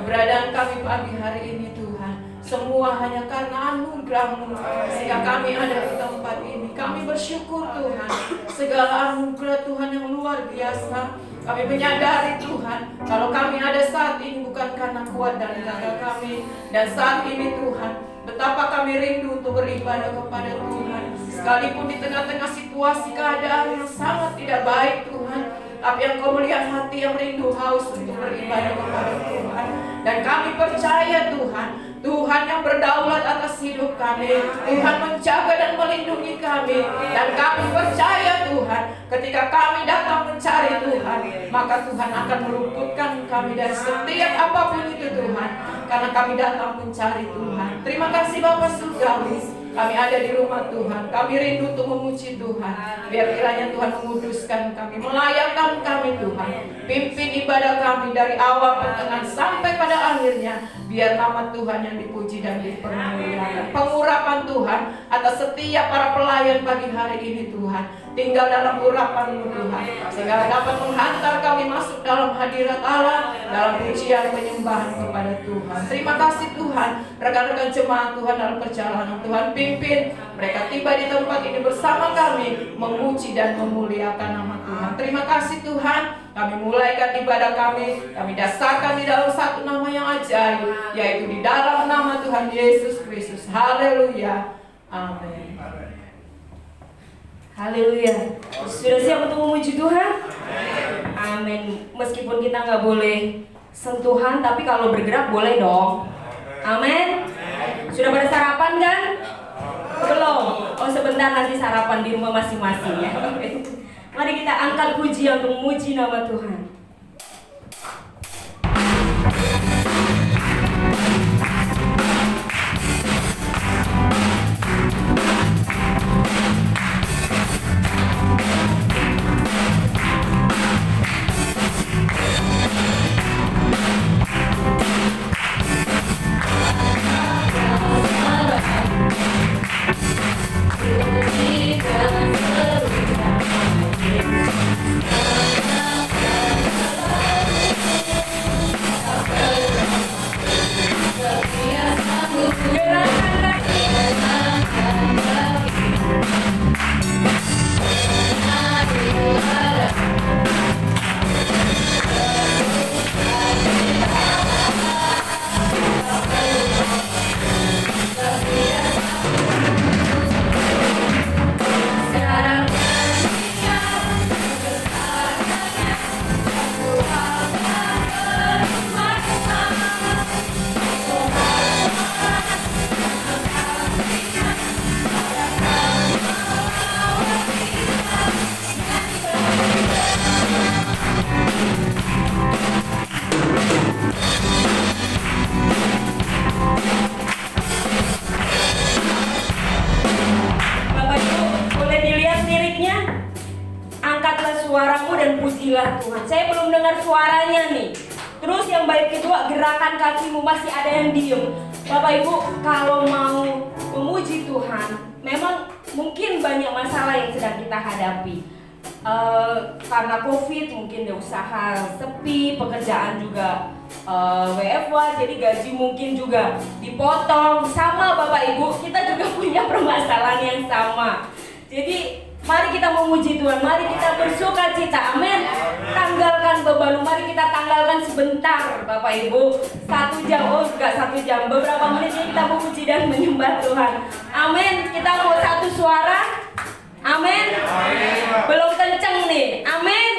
Keberadaan kami pagi hari ini Tuhan, semua hanya karena anugerah-Mu sehingga kami ada di tempat ini. Kami bersyukur Tuhan, segala anugerah Tuhan yang luar biasa. Kami menyadari Tuhan, kalau kami ada saat ini bukan karena kuat dan gagah kami. Dan saat ini Tuhan, betapa kami rindu untuk beribadah kepada Tuhan. Sekalipun di tengah-tengah situasi keadaan yang sangat tidak baik Tuhan, tapi Engkau melihat hati yang rindu haus untuk beribadah kepada Tuhan. Dan kami percaya Tuhan, Tuhan yang berdaulat atas hidup kami, Tuhan menjaga dan melindungi kami. Dan kami percaya Tuhan, ketika kami datang mencari Tuhan, maka Tuhan akan meluputkan kami dari setiap apapun itu Tuhan, karena kami datang mencari Tuhan. Terima kasih Bapa Surgawi, kami ada di rumah Tuhan, kami rindu untuk memuji Tuhan. Biar kiranya Tuhan menguduskan kami, melayakkan kami Tuhan. Pimpin ibadah kami dari awal pertengahan sampai pada akhirnya. Biar nama Tuhan yang dipuji dan dipermuliakan. Pengurapan Tuhan atas setiap para pelayan pagi hari ini Tuhan. Tinggal dalam urapan-Mu Tuhan, sehingga dapat menghantar kami masuk dalam hadirat Allah, dalam pujian penyembahan kepada Tuhan. Terima kasih Tuhan, rekan-rekan jemaat Tuhan dalam perjalanan Tuhan pimpin mereka tiba di tempat ini bersama kami, memuji dan memuliakan nama Tuhan. Terima kasih Tuhan, Kami mulaikan ibadah kami dasarkan di dalam satu nama yang ajaib, yaitu di dalam nama Tuhan Yesus Kristus. Haleluya. Amin. Haleluya. Sudah siap untuk memuji Tuhan? Amin. Meskipun kita nggak boleh sentuhan, tapi kalau bergerak boleh dong. Amin. Sudah pada sarapan kan? Belum? Oh sebentar, nanti sarapan di rumah masing-masing ya. Mari kita angkat pujian untuk memuji nama Tuhan. Suaramu dan pujilah Tuhan. Saya belum dengar suaranya nih. Terus yang baik kedua, gerakan kakimu masih ada yang diem. Bapak Ibu, kalau mau memuji Tuhan, memang mungkin banyak masalah yang sedang kita hadapi. Karena COVID mungkin usaha sepi, pekerjaan juga WFH, jadi gaji mungkin juga dipotong. Sama Bapak Ibu, kita juga punya permasalahan yang sama. Jadi mari kita memuji Tuhan, mari kita bersuka cita, amin. Tanggalkan beban, mari kita tanggalkan sebentar Bapak Ibu. 1 jam, oh enggak 1 jam, beberapa menit ini kita memuji dan menyembah Tuhan. Amin, kita mau satu suara, amin. Belum kenceng nih, amin.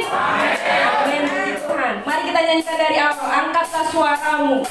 Amin, puji Tuhan. Mari kita nyanyikan dari awal, angkatlah suaramu.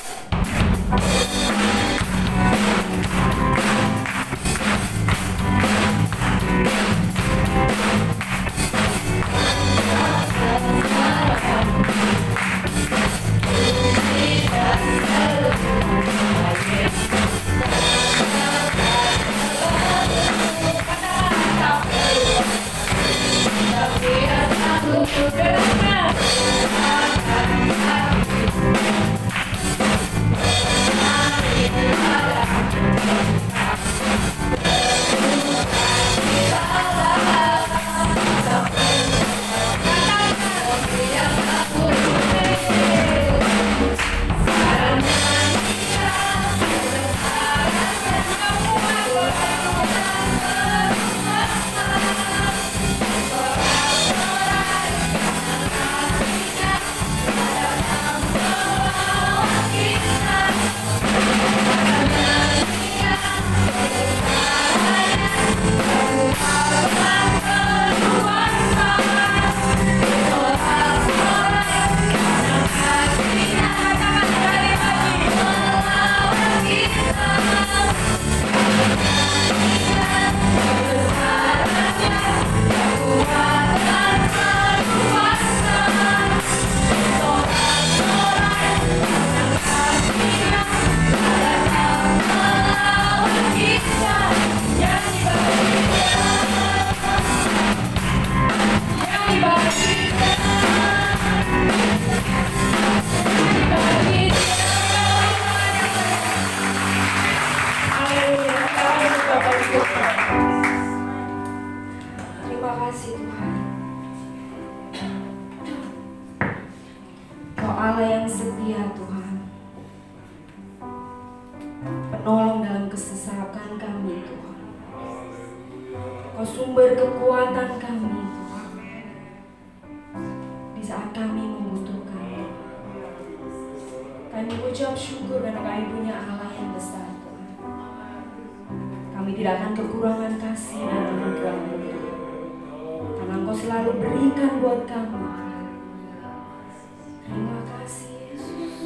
Penolong dalam kesesakan kami Tuhan. Kau sumber kekuatan kami Tuhan. Di saat kami membutuhkan. Kami ucap syukur karena kami punya Allah yang besar, Tuhan. Kami tidak akan kekurangan kasih dan anugerah-Mu, karena Engkau selalu berikan buat kami. Terima kasih, Yesus.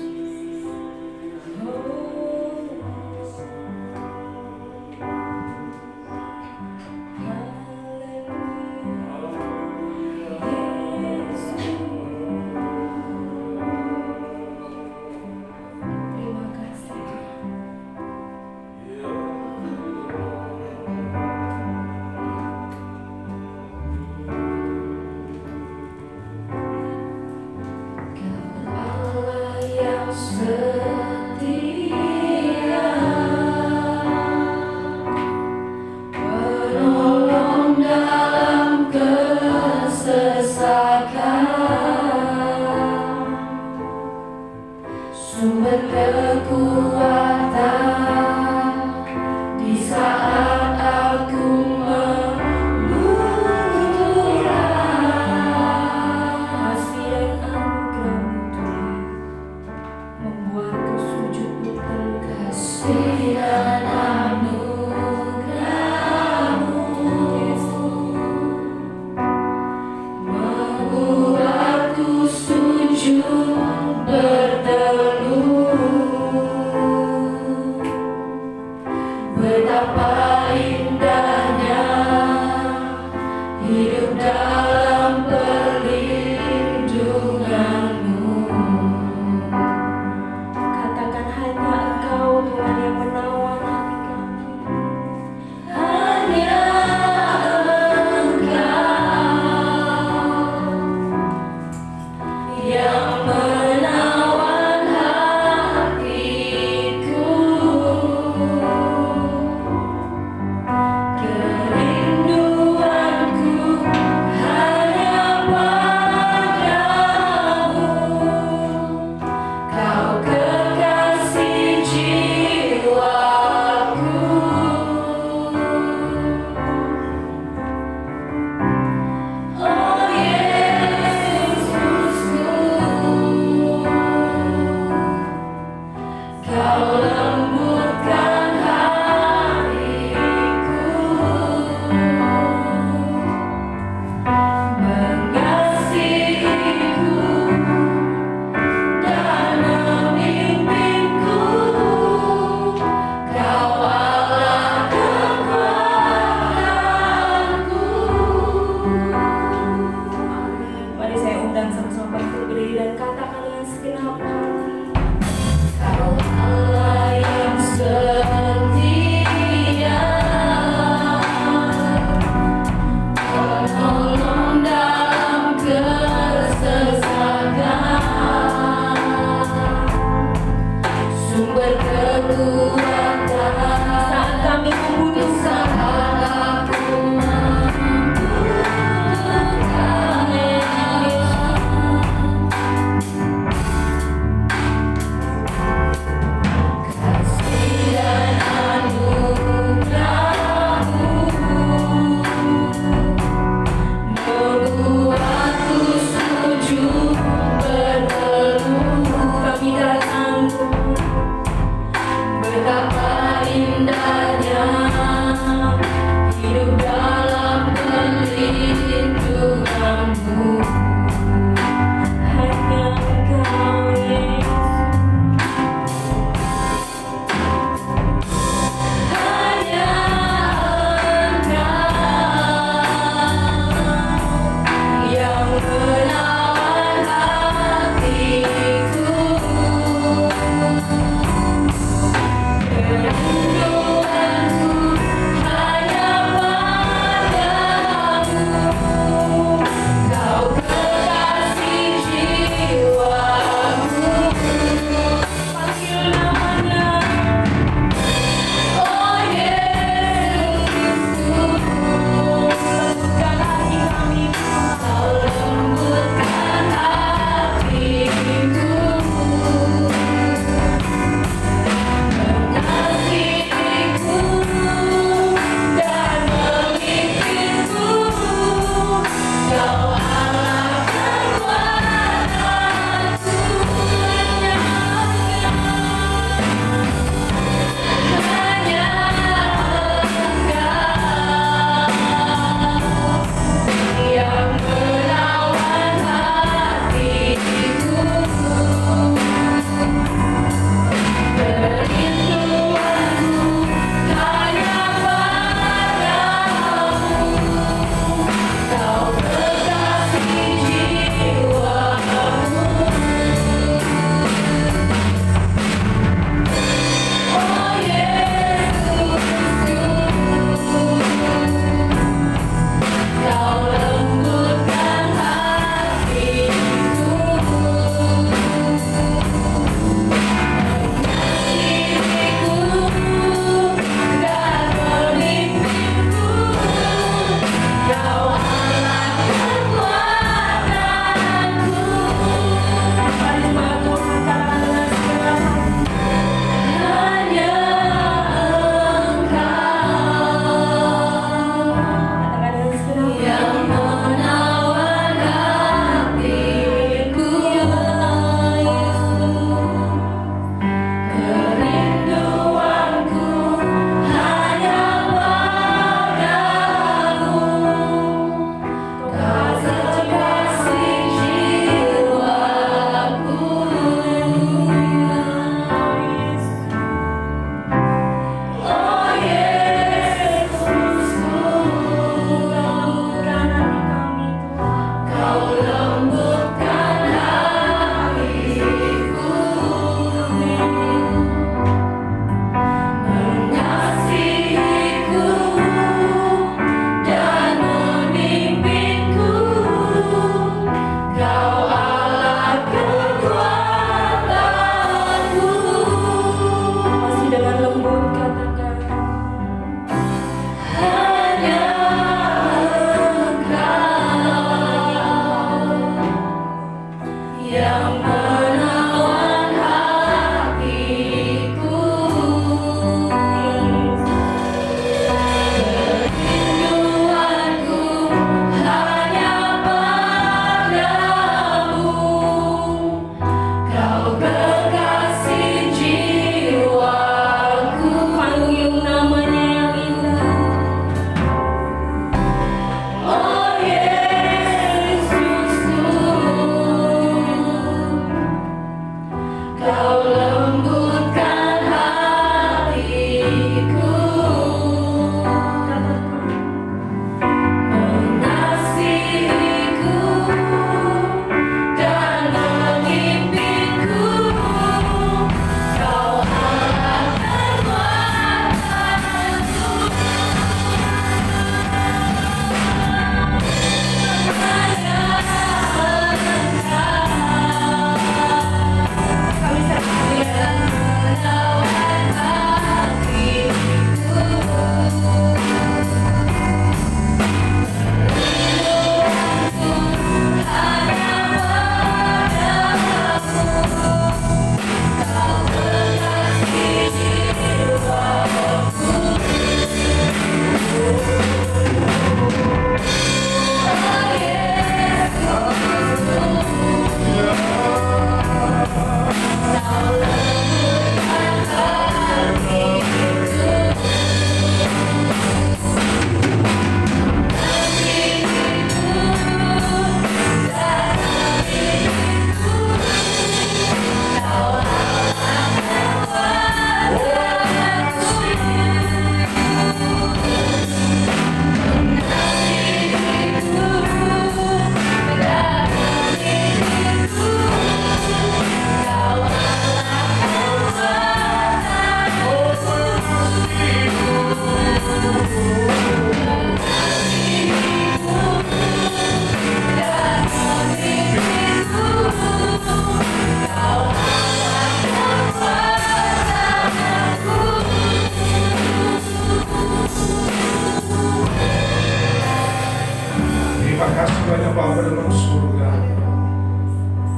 Bapa dalam surga,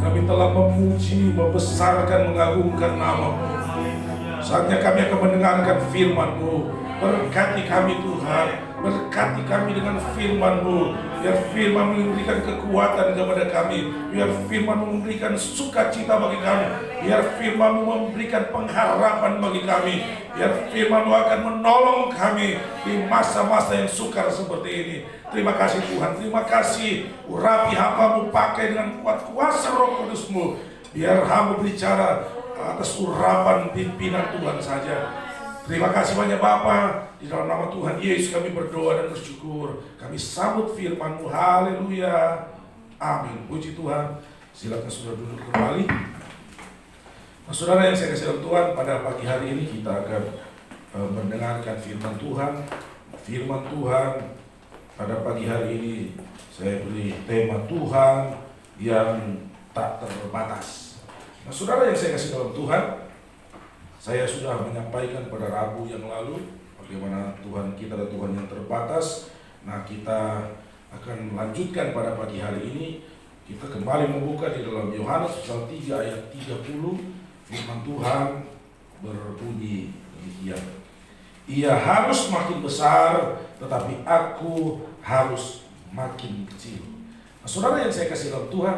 kami telah memuji, membesarkan, mengagungkan nama-Mu. Saatnya kami akan mendengarkan firman-Mu. Berkati kami Tuhan, berkati kami dengan firman-Mu. Biar firman memberikan kekuatan kepada kami, biar firman memberikan sukacita bagi kami, biar firman memberikan pengharapan bagi kami, biar firman akan menolong kami di masa-masa yang sukar seperti ini. Terima kasih Tuhan, terima kasih. Urapi hamba-Mu, pakai dengan kuat kuasa Roh Kudus-Mu, biar hamba bicara atas urapan pimpinan Tuhan saja. Terima kasih banyak Bapa. Di dalam nama Tuhan Yesus kami berdoa dan bersyukur. Kami sambut firman-Mu. Haleluya. Amin. Puji Tuhan. Silakan saudara duduk kembali. Nah, saudara yang saya kasih dalam Tuhan, pada pagi hari ini kita akan mendengarkan firman Tuhan. Firman Tuhan pada pagi hari ini saya beri tema Tuhan yang tak terbatas. Nah, saudara yang saya kasih dalam Tuhan, saya sudah menyampaikan pada Rabu yang lalu bagaimana Tuhan kita adalah Tuhan yang terbatas. Nah, kita akan melanjutkan pada pagi hari ini. Kita kembali membuka di dalam Yohanes pasal 3 ayat 30. Firman Tuhan berbunyi demikian. Ia harus makin besar, tetapi aku harus makin kecil. Nah, saudara yang saya kasih dalam Tuhan,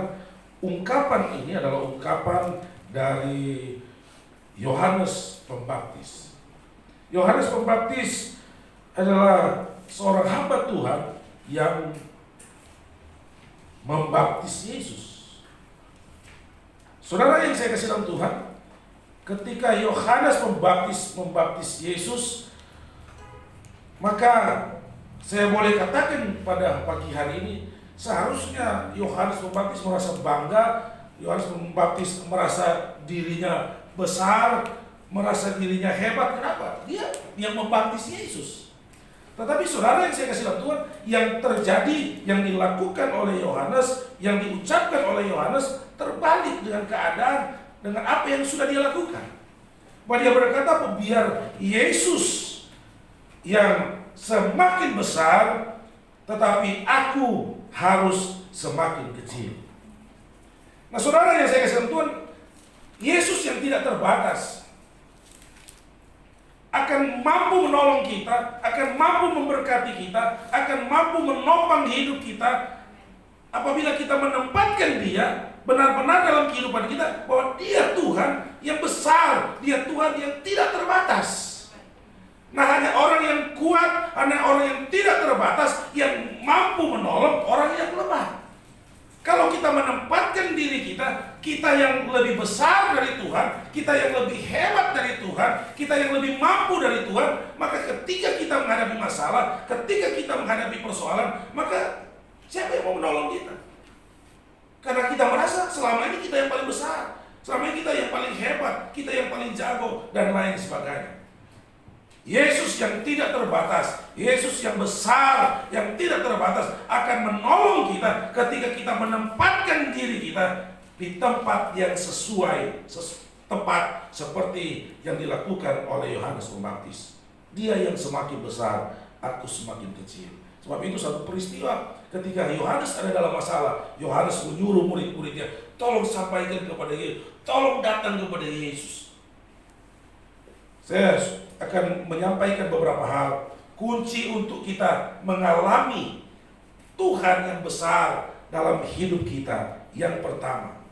ungkapan ini adalah ungkapan dari Yohanes Pembaptis. Yohanes Pembaptis adalah seorang hamba Tuhan yang membaptis Yesus. Saudara yang saya kasih dalam Tuhan, ketika Yohanes membaptis Yesus, maka saya boleh katakan pada pagi hari ini, seharusnya Yohanes Pembaptis merasa bangga, Yohanes Pembaptis merasa dirinya besar, merasa dirinya hebat. Kenapa? Dia yang membaptis Yesus. Tetapi saudara yang saya kasih dalam Tuhan, yang terjadi, yang dilakukan oleh Yohanes, yang diucapkan oleh Yohanes terbalik dengan keadaan, dengan apa yang sudah dia lakukan. Bahwa dia berkata, biar Yesus yang semakin besar, tetapi aku harus semakin kecil. Nah, saudara yang saya kasih dalam Tuhan, Yesus yang tidak terbatas akan mampu menolong kita, akan mampu memberkati kita, akan mampu menopang hidup kita apabila kita menempatkan Dia benar-benar dalam kehidupan kita, bahwa Dia Tuhan yang besar, Dia Tuhan yang tidak terbatas. Nah, hanya orang yang kuat, hanya orang yang tidak terbatas yang mampu menolong orang yang lemah. Kalau kita menempatkan diri kita, kita yang lebih besar dari Tuhan, kita yang lebih hebat dari Tuhan, kita yang lebih mampu dari Tuhan, maka ketika kita menghadapi masalah, ketika kita menghadapi persoalan, maka siapa yang mau menolong kita? Karena kita merasa selama ini kita yang paling besar, selama ini kita yang paling hebat, kita yang paling jago, dan lain sebagainya. Yesus yang tidak terbatas, Yesus yang besar, yang tidak terbatas akan menolong kita ketika kita menempatkan diri kita di tempat yang sesuai, tepat seperti yang dilakukan oleh Yohanes Pembaptis. Dia yang semakin besar, aku semakin kecil. Sebab itu satu peristiwa ketika Yohanes ada dalam masalah, Yohanes menyuruh murid-muridnya, tolong sampaikan kepada Yesus, tolong datang kepada Yesus. Saya akan menyampaikan beberapa hal kunci untuk kita mengalami Tuhan yang besar dalam hidup kita. Yang pertama,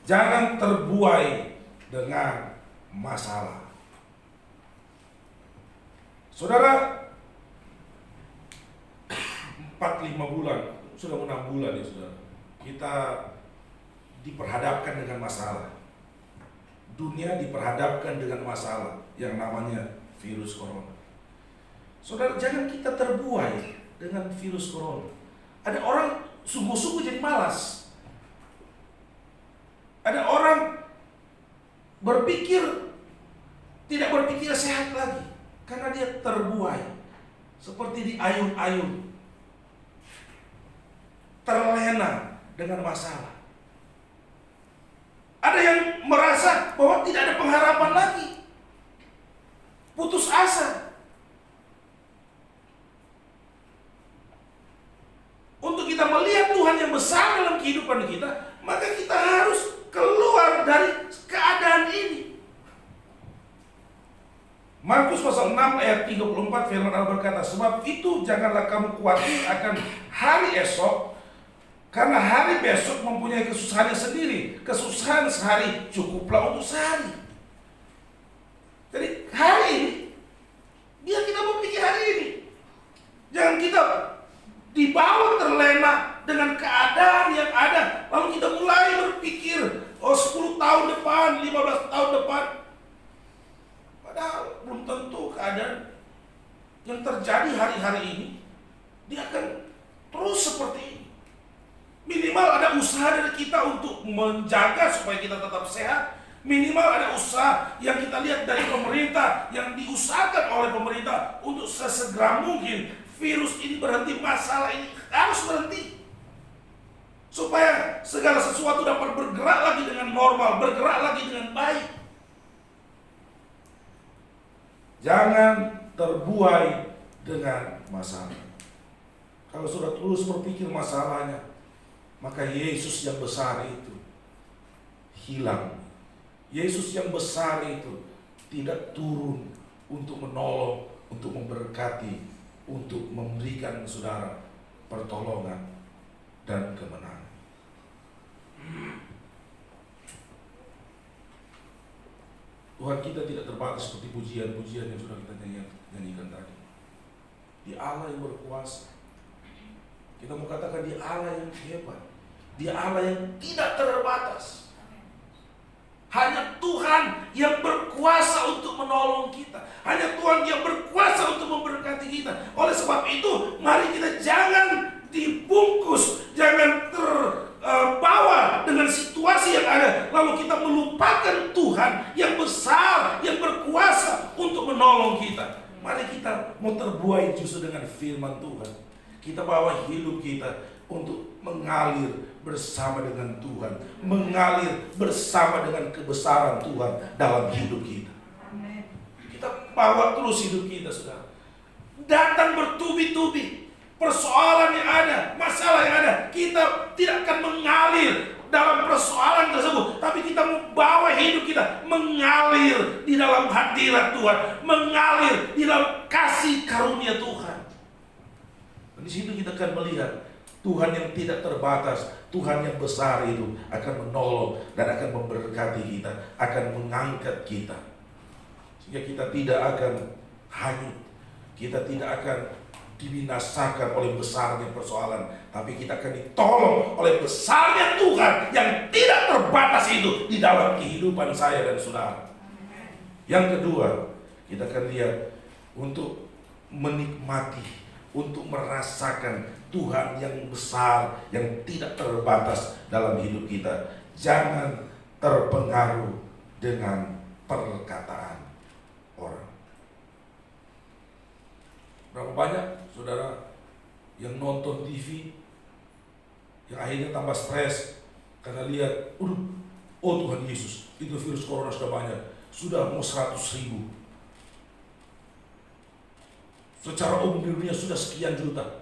jangan terbuai dengan masalah. Saudara, 4-5 bulan, sudah 6 bulan ya saudara, kita diperhadapkan dengan masalah. Dunia diperhadapkan dengan masalah yang namanya virus corona. Saudara, jangan kita terbuai dengan virus corona. Ada orang sungguh-sungguh jadi malas. Ada orang tidak berpikir sehat lagi karena dia terbuai, seperti diayun-ayun, terlena dengan masalah. Ada yang merasa bahwa tidak ada pengharapan lagi, putus asa. Untuk kehidupan kita, maka kita harus keluar dari keadaan ini. Markus pasal 6 ayat 34 firman Allah berkata, sebab itu janganlah kamu khawatir akan hari esok, karena hari besok mempunyai kesusahannya sendiri. Kesusahan sehari cukuplah untuk sehari. Jadi hari ini, biar kita memiliki hari ini. Jangan kita dibawa terlena dengan keadaan yang ada, lalu kita mulai berpikir, 10 tahun depan, 15 tahun depan. Padahal belum tentu keadaan yang terjadi hari-hari ini dia akan terus seperti ini. Minimal ada usaha dari kita untuk menjaga supaya kita tetap sehat. Minimal ada usaha yang kita lihat dari pemerintah, yang diusahakan oleh pemerintah untuk sesegera mungkin virus ini berhenti, masalah ini harus berhenti. Supaya segala sesuatu dapat bergerak lagi dengan normal, bergerak lagi dengan baik. Jangan terbuai dengan masalah. Kalau sudah terus berpikir masalahnya, maka Yesus yang besar itu hilang. Yesus yang besar itu tidak turun untuk menolong, untuk memberkati, untuk memberikan saudara pertolongan dan kemenangan. Tuhan kita tidak terbatas seperti pujian-pujian yang sudah kita nyanyikan tadi. Di Allah yang berkuasa. Kita mau katakan di Allah yang hebat. Di Allah yang tidak terbatas. Hanya Tuhan yang berkuasa untuk menolong kita. Hanya Tuhan yang berkuasa untuk memberkati kita. Oleh sebab itu, mari kita jangan dibungkus, jangan terbawa dengan situasi yang ada, lalu kita melupakan Tuhan yang besar, yang berkuasa untuk menolong kita. Mari kita mau terbuai justru dengan firman Tuhan. Kita bawa hidup kita untuk mengalir bersama dengan Tuhan, mengalir bersama dengan kebesaran Tuhan dalam hidup kita. Kita bawa terus hidup kita, saudara. Datang bertubi-tubi persoalan yang ada, masalah yang ada, kita tidak akan mengalir dalam persoalan tersebut, tapi kita membawa hidup kita mengalir di dalam hadirat Tuhan, mengalir di dalam kasih karunia Tuhan. Dan di situ kita akan melihat Tuhan yang tidak terbatas, Tuhan yang besar itu akan menolong dan akan memberkati kita, akan mengangkat kita. Sehingga kita tidak akan hanyut, kita tidak akan dibinasakan oleh besarnya persoalan, tapi kita akan ditolong oleh besarnya Tuhan yang tidak terbatas itu di dalam kehidupan saya dan saudara. Yang kedua, kita akan lihat untuk menikmati, untuk merasakan Tuhan yang besar, yang tidak terbatas dalam hidup kita. Jangan terpengaruh dengan perkataan orang. Berapa banyak saudara yang nonton TV yang akhirnya tambah stres karena lihat, oh Tuhan Yesus, itu virus corona sudah banyak, sudah mau 100.000. Secara umum di dunia sudah sekian juta.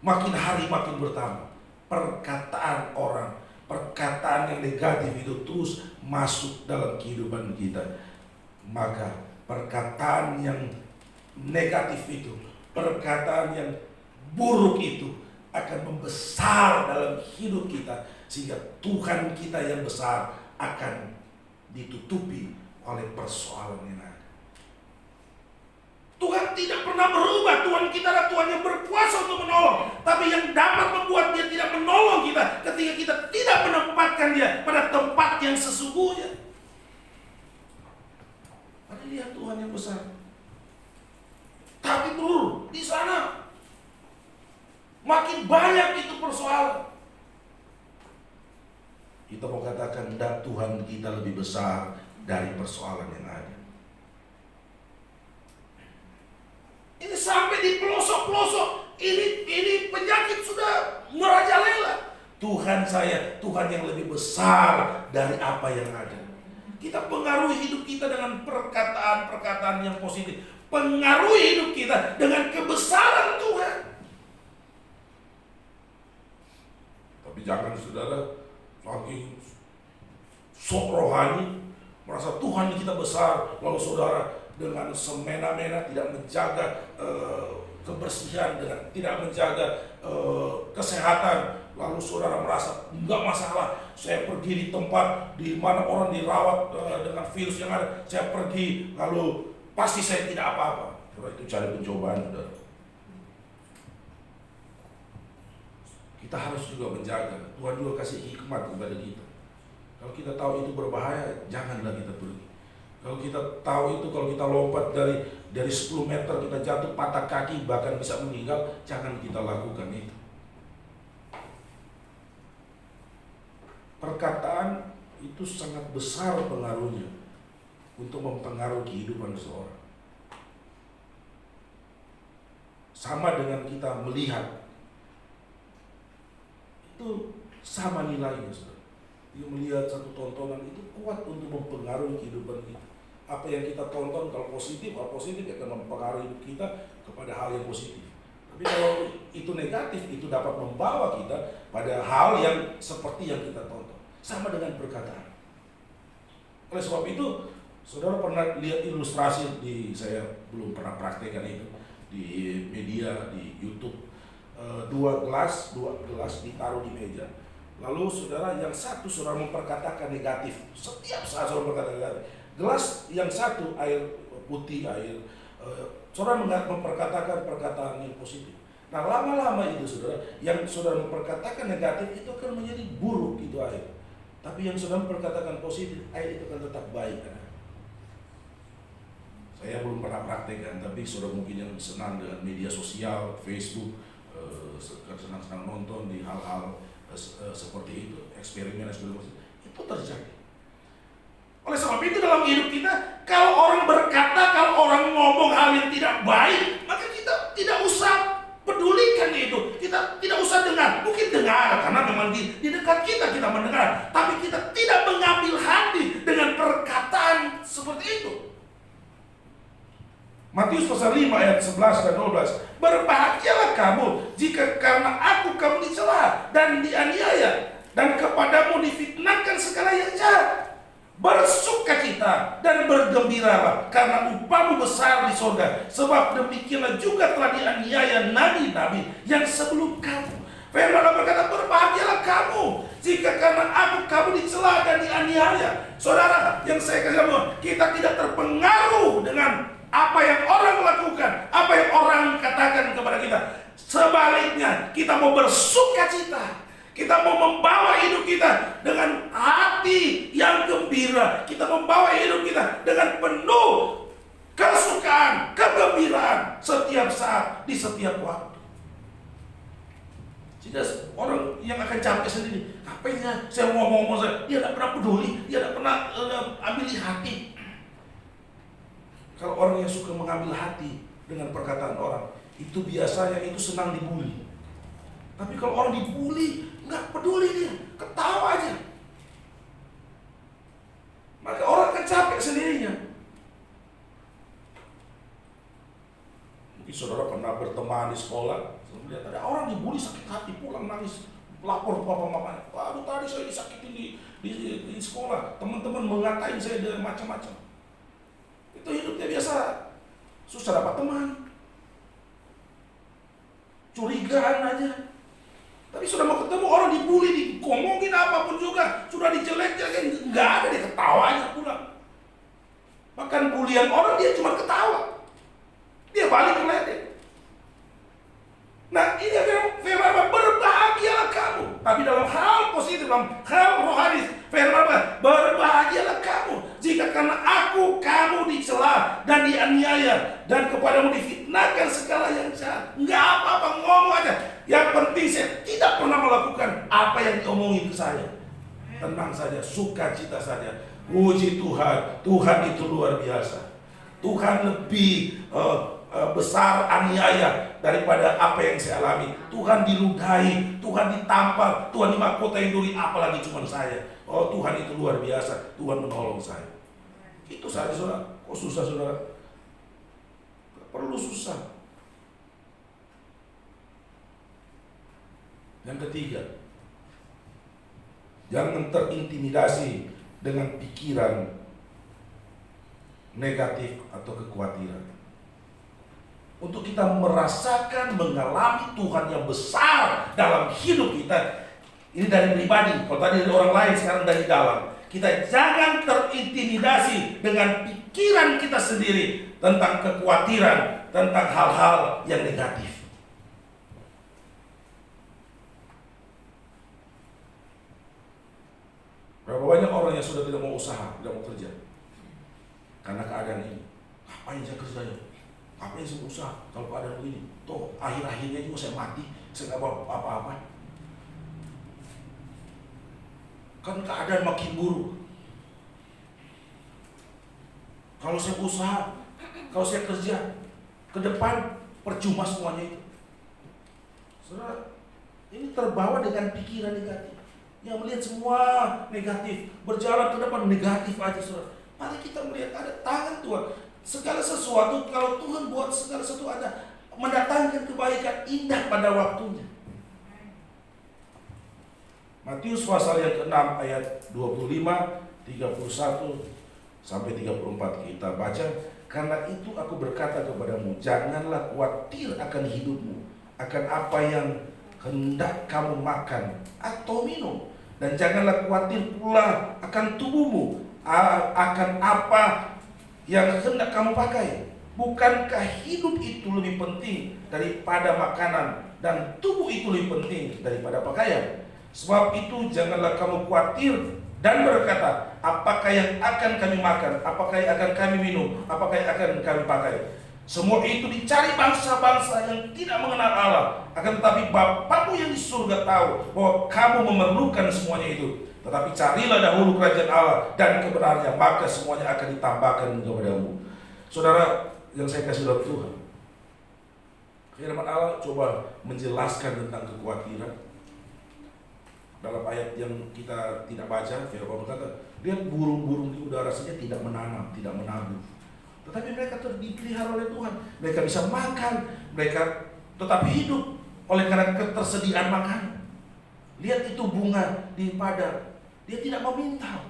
Makin hari makin bertambah. Perkataan orang, perkataan yang negatif itu terus masuk dalam kehidupan kita. Maka perkataan yang negatif itu, perkataan yang buruk itu akan membesar dalam hidup kita, sehingga Tuhan kita yang besar akan ditutupi oleh persoalan yang ada. Tuhan tidak pernah berubah. Tuhan kita adalah Tuhan yang berkuasa untuk menolong. Tapi yang dapat membuat Dia tidak menolong kita ketika kita tidak menempatkan Dia pada tempat yang sesungguhnya. Mari lihat Tuhan yang besar. Tapi dulu di sana makin banyak itu persoalan. Kita mau katakan Tuhan kita lebih besar dari persoalan yang ada. Ini sampai di pelosok-pelosok, ini penyakit sudah merajalela. Tuhan saya, Tuhan yang lebih besar dari apa yang ada. Kita pengaruhi hidup kita dengan perkataan-perkataan yang positif. Pengaruhi hidup kita dengan kebesaran Tuhan. Tapi Tapi jangan saudara saking sok rohani, merasa Tuhan kita besar, lalu saudara dengan semena-mena tidak menjaga kebersihan, dengan tidak menjaga kesehatan, lalu saudara merasa enggak masalah, saya pergi di tempat di mana orang dirawat dengan virus yang ada, saya pergi lalu pasti saya tidak apa-apa. Itu cari pencobaan, saudara. Kita harus juga menjaga. Tuhan juga kasih hikmat kepada kita. Kalau kita tahu itu berbahaya, janganlah kita pergi. Kalau kita tahu itu, kalau kita lompat dari 10 meter, kita jatuh patah kaki, bahkan bisa meninggal, jangan kita lakukan itu. Perkataan itu sangat besar pengaruhnya untuk mempengaruhi kehidupan seseorang. Sama dengan kita melihat, itu sama nilainya, saudara. Dia melihat satu tontonan itu kuat untuk mempengaruhi kehidupan kita. Apa yang kita tonton, kalau positif, hal positif akan mempengaruhi hidup kita kepada hal yang positif. Tapi kalau itu negatif, itu dapat membawa kita pada hal yang seperti yang kita tonton. Sama dengan perkataan. Oleh sebab itu, saudara pernah lihat ilustrasi saya belum pernah praktekkan itu di media, di YouTube. Dua gelas ditaruh di meja. Lalu saudara yang satu saudara memperkatakan negatif. Setiap saat saudara berkata negatif. Gelas yang satu air putih, saudara memperkatakan perkataan yang positif. Nah, lama-lama itu saudara, yang saudara memperkatakan negatif itu akan menjadi buruk itu air. Tapi yang saudara memperkatakan positif, air itu akan tetap baik. Saya belum pernah praktekkan, tapi saudara mungkin yang senang dengan media sosial, Facebook, senang-senang nonton di hal-hal seperti itu, eksperimen itu terjadi. Oleh sebab itu dalam hidup kita, kalau orang berkata, kalau orang ngomong hal yang tidak baik, maka kita tidak usah pedulikan itu, kita tidak usah dengar. Mungkin dengar karena memang di dekat kita mendengar, tapi kita tidak mengambil hati dengan perkataan seperti itu. Matius pasal 5 ayat 11 dan 12. Berbahagialah kamu jika karena aku kamu dicela dan dianiaya, dan kepadamu difitnahkan segala yang jahat. Bersukacita dan bergembiralah karena upahmu besar di surga, sebab demikianlah juga telah dianiaya nabi-nabi yang sebelum kamu. Firman Allah berkata, berbahagialah kamu jika karena aku kamu dicela dan dianiaya. Saudara, yang saya kasih kamu, kita tidak terpengaruh dengan apa yang orang lakukan, apa yang orang katakan kepada kita. Sebaliknya, kita mau bersukacita. Kita mau membawa hidup kita dengan hati yang gembira. Kita membawa hidup kita dengan penuh kesukaan, kegembiraan setiap saat, di setiap waktu. Sehingga orang yang akan capek sendiri, ngapainnya saya ngomong-ngomong saya, dia tidak pernah peduli, dia tidak pernah ambil hati. Kalau orang yang suka mengambil hati dengan perkataan orang, itu biasanya itu senang dibully. Tapi kalau orang dibully, nggak peduli dia, ketawa aja. Maka orang akan capek sendirinya. Mungkin saudara pernah berteman di sekolah, lihat ada orang dibully sakit hati, pulang nangis, lapor papa mamanya. Waduh, tadi saya disakitin di sekolah, teman-teman mengatain saya dengan macam-macam. Itu hidupnya biasa, susah dapat teman, curigaan aja. Tapi sudah mau ketemu orang dibully, dikomongin apapun juga, sudah dijelek-jelekin, nggak ada, dia ketawa aja pulang. Bahkan bulian orang dia cuma ketawa, dia balik ngeledek. Nah, ini firman Allah, berbahagialah kamu. Tapi dalam hal positif, dalam hal rohani, firman Allah, berbahagialah kamu jika karena aku kamu dicela dan dianiaya, dan kepadamu difitnahkan segala yang jahat. Enggak apa-apa, ngomong aja. Yang penting saya tidak pernah melakukan apa yang diomongin ke saya. Tenang saja, sukacita saja. Puji Tuhan, Tuhan itu luar biasa. Tuhan lebih besar aniaya daripada apa yang saya alami. Tuhan diludahi, Tuhan ditampar, Tuhan dimahkotai duri, apalagi cuma saya. Oh, Tuhan itu luar biasa, Tuhan menolong saya. Itu saja saudara. Kok susah saudara? Gak perlu susah. Yang ketiga, Jangan terintimidasi dengan pikiran negatif atau kekhawatiran. Untuk kita merasakan, mengalami Tuhan yang besar dalam hidup kita. Ini dari pribadi, kalau tadi dari orang lain, sekarang dari dalam. Kita jangan terintimidasi dengan pikiran kita sendiri tentang kekhawatiran, tentang hal-hal yang negatif. Berapa banyak orang yang sudah tidak mau usaha, tidak mau kerja karena keadaan ini. Ngapain saya kerja ya? Ngapain saya usaha kalau keadaan begini? Toh akhir-akhirnya juga saya mati, saya nggak bawa apa-apa. Kan keadaan makin buruk. Kalau saya usaha, kalau saya kerja, ke depan percuma semuanya itu. Saudara, ini terbawa dengan pikiran negatif. Yang melihat semua negatif, berjalan ke depan negatif aja, saudara. Mari kita melihat ada tangan Tuhan. Segala sesuatu, kalau Tuhan buat segala sesuatu ada mendatangkan kebaikan indah pada waktunya. Matius pasal yang ke-6 ayat 25, 31 sampai 34 kita baca. Karena itu aku berkata kepadamu, janganlah khawatir akan hidupmu, akan apa yang hendak kamu makan atau minum, dan janganlah khawatir pula akan tubuhmu, akan apa yang hendak kamu pakai. Bukankah hidup itu lebih penting daripada makanan, dan tubuh itu lebih penting daripada pakaian? Sebab itu janganlah kamu khawatir dan berkata, apakah yang akan kami makan, apakah yang akan kami minum, apakah yang akan kami pakai. Semua itu dicari bangsa-bangsa yang tidak mengenal Allah. Akan tetapi Bapakmu yang di surga tahu bahwa kamu memerlukan semuanya itu. Tetapi carilah dahulu kerajaan Allah dan kebenarannya, maka semuanya akan ditambahkan kepadamu. Saudara yang saya kasih dalam Tuhan, firman Allah coba menjelaskan tentang kekhawatiran. Dalam ayat yang kita tidak baca, firman berkata, lihat burung-burung di udara saja tidak menanam, tidak menabur, tetapi mereka dipelihara oleh Tuhan. Mereka bisa makan, mereka tetap hidup oleh karena ketersediaan makanan. Lihat itu bunga di padang, dia tidak meminta.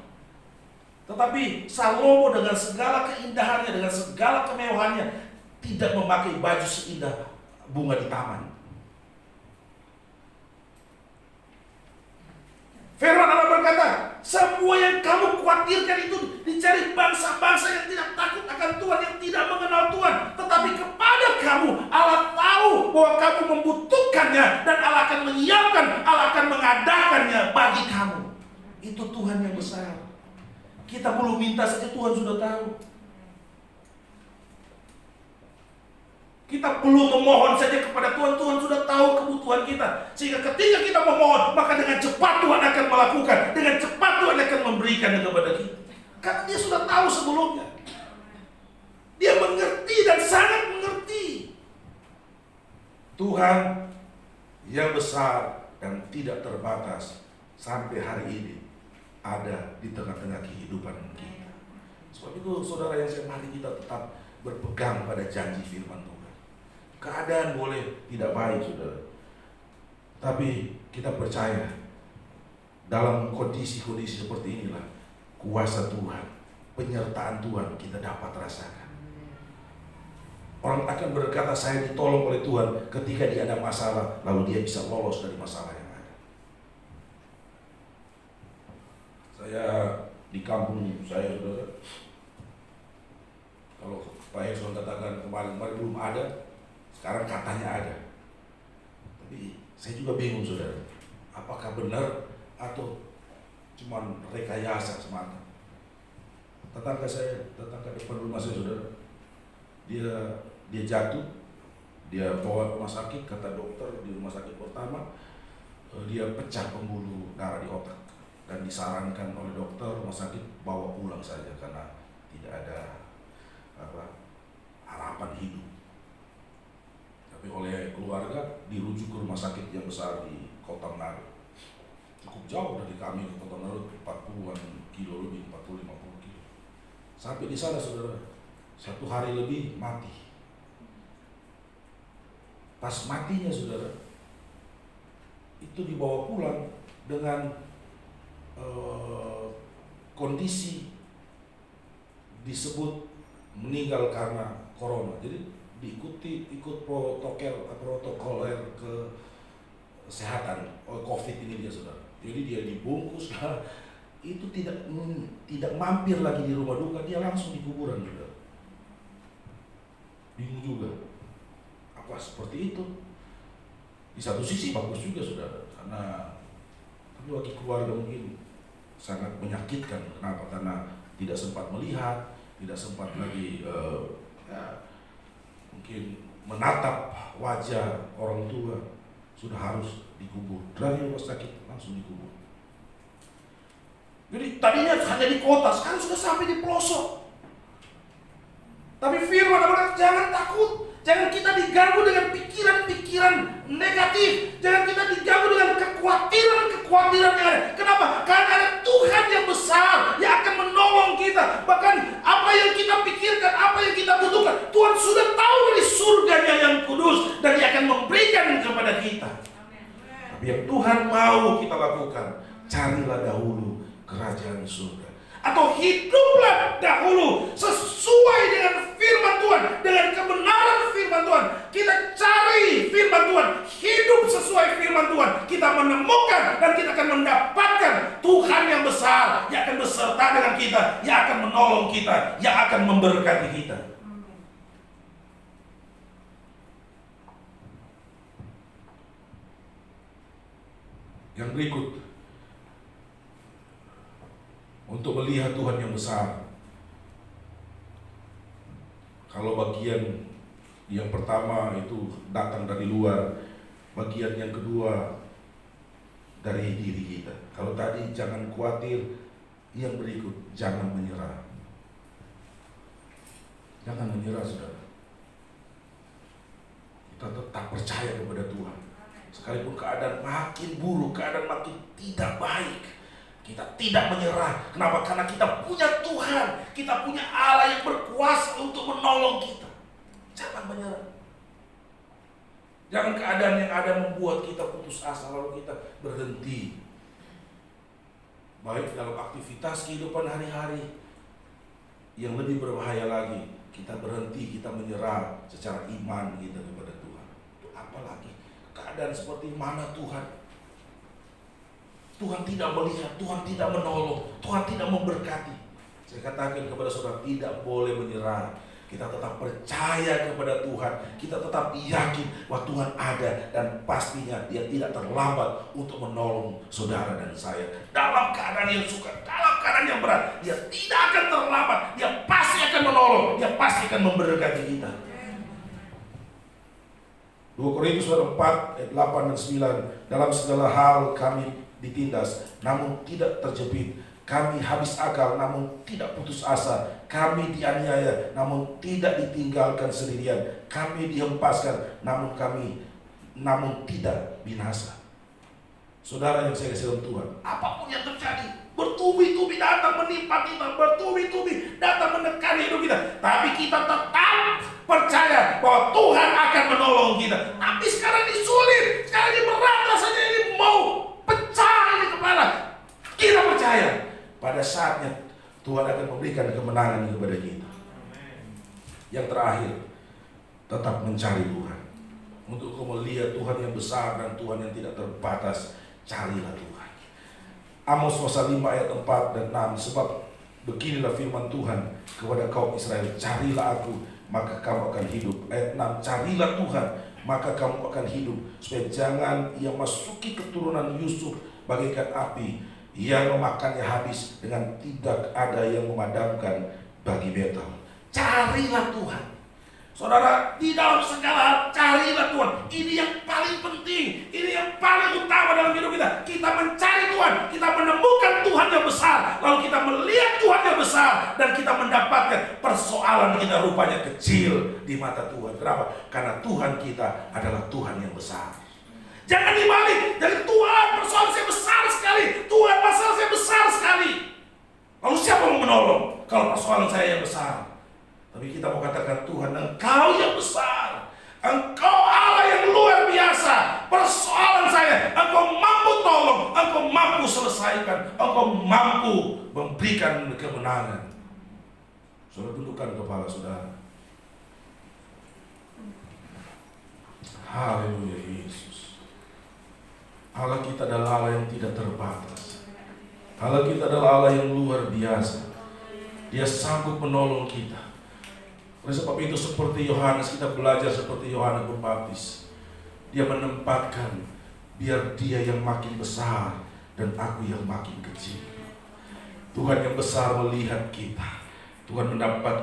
Tetapi Salomo dengan segala keindahannya, dengan segala kemewahannya, tidak memakai baju seindah bunga di taman. Firman Allah berkata, semua yang kamu khawatirkan itu dicari bangsa-bangsa yang tidak takut akan Tuhan, yang tidak mengenal Tuhan. Tetapi kepada kamu, Allah tahu bahwa kamu membutuhkannya, dan Allah akan menyiapkan, Allah akan mengadakannya bagi kamu. Itu Tuhan yang besar. Kita belum minta saja Tuhan sudah tahu. Kita belum memohon saja kepada Tuhan, Tuhan sudah tahu kebutuhan kita. Sehingga ketika kita memohon, maka dengan cepat Tuhan akan melakukan, dengan cepat Tuhan akan memberikan kepada kita. Karena dia sudah tahu sebelumnya. Dia mengerti dan sangat mengerti. Tuhan yang besar dan tidak terbatas sampai hari ini ada di tengah-tengah kehidupan kita. Sebab itu saudara yang saya mari kita tetap berpegang pada janji firman Tuhan. Keadaan boleh tidak baik, saudara, tapi kita percaya dalam kondisi-kondisi seperti inilah kuasa Tuhan, penyertaan Tuhan kita dapat rasakan. Orang akan berkata saya ditolong oleh Tuhan ketika dia ada masalah, lalu dia bisa lolos dari masalah yang ada. Saya di kampung saya, saudara, kalau Pak Hekson katakan kemarin belum ada, sekarang katanya ada. Tapi saya juga bingung, saudara, apakah benar atau cuma rekayasa semata. Tetangga saya, tetangga depan rumah saya, saudara, dia jatuh, dia bawa ke rumah sakit, kata dokter di rumah sakit pertama dia pecah pembuluh darah di otak, dan disarankan oleh dokter rumah sakit bawa pulang saja karena tidak ada harapan hidup. Tapi oleh keluarga dirujuk ke rumah sakit yang besar di Kota Manado. Cukup jauh dari kami ke Kota Manado, 40-an kilo lebih, 40-50 kilo. Sampai di sana, saudara, 1 hari lebih mati. Pas matinya, saudara, itu dibawa pulang dengan kondisi disebut meninggal karena corona. Jadi ikut protokoler kesehatan COVID ini dia, saudara. Jadi dia dibungkus, itu tidak mampir lagi di rumah duka, dia langsung di kuburan juga. Bingung juga, apa seperti itu? Di satu sisi bagus juga, saudara, karena tapi bagi keluarga mungkin sangat menyakitkan. Kenapa? Karena tidak sempat melihat, tidak sempat lagi mungkin menatap wajah orang tua, sudah harus dikubur dari rumah sakit langsung dikubur. Jadi tadinya hanya di kota, sekarang sudah sampai di pelosok. Tapi firman Allah, jangan takut, jangan kita diganggu dengan pikiran-pikiran negatif, jangan kita diganggu dengan kekhawatiran yang ada. Kenapa? Karena ada Tuhan yang besar yang akan menolong kita. Bahkan apa yang kita pikirkan, apa yang kita butuhkan, Tuhan sudah tahu dari surganya yang kudus, dan Dia akan memberikan kepada kita. Tapi yang Tuhan mau kita lakukan, carilah dahulu kerajaan surga, atau hiduplah dahulu sesuai dengan firman Tuhan, dengan kebenaran firman Tuhan. Kita cari firman Tuhan, hidup sesuai firman Tuhan, kita menemukan dan kita akan mendapatkan Tuhan yang besar yang akan beserta dengan kita, yang akan menolong kita, yang akan memberkati kita. Yang berikut, untuk melihat Tuhan yang besar. Kalau bagian yang pertama itu datang dari luar, bagian yang kedua dari diri kita. Kalau tadi jangan khawatir, yang berikut jangan menyerah. Jangan menyerah, saudara. Kita tetap percaya kepada Tuhan. Sekalipun keadaan makin buruk, keadaan makin tidak baik, kita tidak menyerah. Kenapa? Karena kita punya Tuhan, kita punya Allah yang berkuasa untuk menolong kita. Jangan menyerah. Jangan keadaan yang ada membuat kita putus asa lalu kita berhenti. Baik dalam aktivitas kehidupan hari-hari. Yang lebih berbahaya lagi, kita berhenti, kita menyerah secara iman kita kepada Tuhan. Apalagi keadaan seperti mana Tuhan? Tuhan tidak melihat, Tuhan tidak menolong, Tuhan tidak memberkati. Saya katakan kepada saudara, tidak boleh menyerah. Kita tetap percaya kepada Tuhan, kita tetap yakin bahwa Tuhan ada, dan pastinya Dia tidak terlambat untuk menolong saudara dan saya. Dalam keadaan yang sukar, dalam keadaan yang berat, Dia tidak akan terlambat. Dia pasti akan menolong, Dia pasti akan memberkati kita. 2 Korintus 4 ayat 8 dan 9, dalam segala hal kami ditindas, namun tidak terjepit. Kami habis akal, namun tidak putus asa. Kami dianiaya, namun tidak ditinggalkan sendirian. Kami dihempaskan, namun tidak binasa. Saudara yang saya kasih Tuhan, apapun yang terjadi, bertubi-tubi datang menimpa kita, bertubi-tubi datang menekan hidup kita, tapi kita tetap percaya bahwa Tuhan akan menolong kita. Tapi sekarang ini sulit, sekarang ini berat, rasanya ini mau pecah ini kepala. Kita percaya pada saatnya Tuhan akan memberikan kemenangan kepada kita. Yang terakhir, tetap mencari Tuhan. Untuk melihat Tuhan yang besar dan Tuhan yang tidak terbatas, carilah Tuhan. Amos pasal 5 ayat 4 dan 6, sebab beginilah firman Tuhan kepada kaum Israel, carilah aku, maka kamu akan hidup. Ayat 6, carilah Tuhan, maka kamu akan hidup, supaya jangan ia masuki keturunan Yusuf bagaikan api, yang memakannya habis dengan tidak ada yang memadamkan bagi metal. Carilah Tuhan. Saudara, di dalam segala hal carilah Tuhan. Ini yang paling penting, ini yang paling utama dalam hidup kita. Kita mencari Tuhan, kita menemukan Tuhan yang besar, lalu kita melihat Tuhan yang besar, dan kita mendapatkan persoalan kita rupanya kecil di mata Tuhan. Kenapa? Karena Tuhan kita adalah Tuhan yang besar. Jangan dibalik, jadi Tuhan persoalan saya besar sekali, Tuhan masalah saya besar sekali. Lalu siapa mau menolong kalau persoalan saya yang besar? Tapi kita mau katakan, Tuhan, Engkau yang besar, Engkau Allah yang luar biasa. Persoalan saya, Engkau mampu tolong, Engkau mampu selesaikan, Engkau mampu memberikan kemenangan. Saudara tundukkan kepala saudara. Haleluya Yesus. Allah kita adalah Allah yang tidak terbatas. Allah kita adalah Allah yang luar biasa. Dia sanggup menolong kita. Oleh sebab itu seperti Yohanes, kita belajar seperti Yohanes Pembaptis. Dia menempatkan, biar dia yang makin besar dan aku yang makin kecil. Tuhan yang besar melihat kita. Tuhan mendapat